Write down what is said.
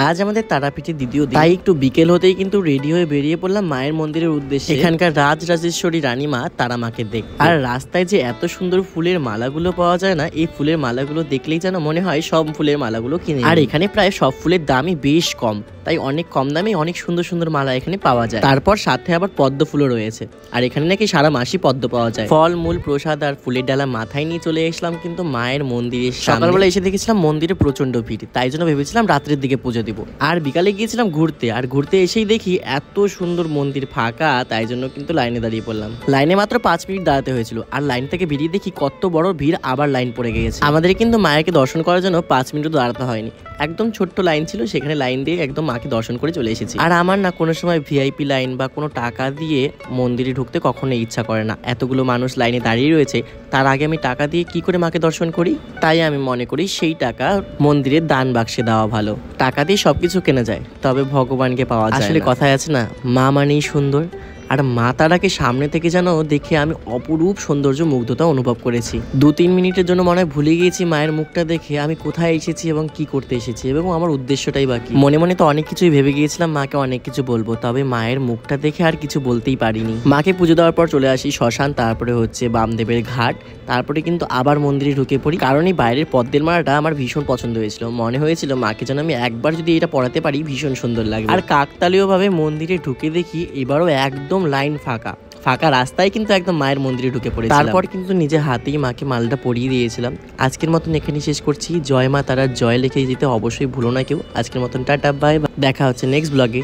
আজ আমাদের তারাপীঠের দ্বিতীয় দিন, তাই একটু বিকেল হতেই কিন্তু রেডি হয়ে বেরিয়ে পড়লাম মায়ের মন্দিরের উদ্দেশ্যে। এখানকার রাজরাজেশ্বরী রানীমা তারামাকে দেখতে। আর রাস্তায় যে এত সুন্দর ফুলের মালাগুলো পাওয়া যায় না, এই ফুলের মালাগুলো দেখলেই যেন মনে হয় সব ফুলের মালাগুলো কিনে। আর এখানে প্রায় সব ফুলের দামই বেশ কম, তাই অনেক কম দামে অনেক সুন্দর সুন্দর মালা এখানে পাওয়া যায়। তারপর সাথে আবার পদ্ম ফুলও রয়েছে, আর এখানে নাকি সারা মাসই পদ্ম পাওয়া যায়। ফল মূল প্রসাদ আর ফুলের ডালা মাথায় নিয়ে চলে এসলাম কিন্তু মায়ের মন্দিরে। সকালবেলা এসে দেখেছিলাম মন্দিরে প্রচন্ড ভিড়, তাই জন্য ভেবেছিলাম রাত্রের দিকে পুজো দিব। আর বিকালে গিয়েছিলাম ঘুরতে, আর ঘুরতে এসেই দেখি এত সুন্দর মন্দির ফাঁকা, তাই জন্য কিন্তু লাইনে দাঁড়িয়ে পড়লাম। লাইনে মাত্র 5 মিনিট দাঁড়াতে হয়েছিল, আর লাইন থেকে বেরিয়ে দেখি কত বড় ভিড়, আবার লাইন পড়ে গিয়েছে। আমাদের কিন্তু মায়েরকে দর্শন করার জন্য 5 মিনিটও দাঁড়াতে হয়নি, একদম ছোট্ট লাইন ছিল, সেখানে লাইন দিয়ে একদম মাকে দর্শন করে চলে এসেছি। আর আমার না কোনো সময় ভিআইপি লাইন বা কোনো টাকা দিয়ে মন্দিরে ঢুকতে কখনোই ইচ্ছা করে না। এতগুলো মানুষ লাইনে দাঁড়িয়ে রয়েছে, তার আগে আমি টাকা দিয়ে কি করে মাকে দর্শন করি? তাই আমি মনে করি সেই টাকা মন্দিরের দান বাক্সে দেওয়া ভালো। টাকা দিয়ে সবকিছু কেনা যায়, তবে ভগবানকে পাওয়া যায়। আসলে কথায় আছে না, মা মানেই সুন্দর। আর মা তারাকে সামনে থেকে যেন দেখে আমি অপরূপ সৌন্দর্য মুগ্ধতা অনুভব করেছি। 2-3 মিনিটের জন্য মনে হয় ভুলে গিয়েছি মায়ের মুখটা দেখে আমি কোথায় এসেছি এবং কি করতে এসেছি এবং আমার উদ্দেশ্যটাই বাকি। মনে মনে তো অনেক কিছুই ভেবে গিয়েছিলাম মাকে অনেক কিছু বলবো, তবে মায়ের মুখটা দেখে আর কিছু বলতেই পারিনি। মাকে পুজো দেওয়ার পর চলে আসি শ্মশান, তারপরে হচ্ছে বামদেবের ঘাট, তারপরে কিন্তু আবার মন্দিরে ঢুকে পড়ি। কারণ এই বাইরের পদ্মের মালাটা আমার ভীষণ পছন্দ হয়েছিল, মনে হয়েছিল মাকে যেন আমি একবার যদি এটা পরাতে পারি ভীষণ সুন্দর লাগবে। আর কাকতালীয় ভাবে মন্দিরে ঢুকে দেখি এবারও একদম লাইন ফাঁকা ফাঁকা রাস্তায় কিন্তু একদম মায়ের মন্দিরে ঢুকে পড়েছি। তারপর কিন্তু নিজে হাতেই মাকে মালটা পরিয়ে দিয়েছিলাম। আজকের মতন এখানেই শেষ করছি। জয় মা তারার জয় লিখে যেতে অবশ্যই ভুলো না কেউ। আজকের মতন টাটা, বাই। দেখা হচ্ছে নেক্সট ব্লগে।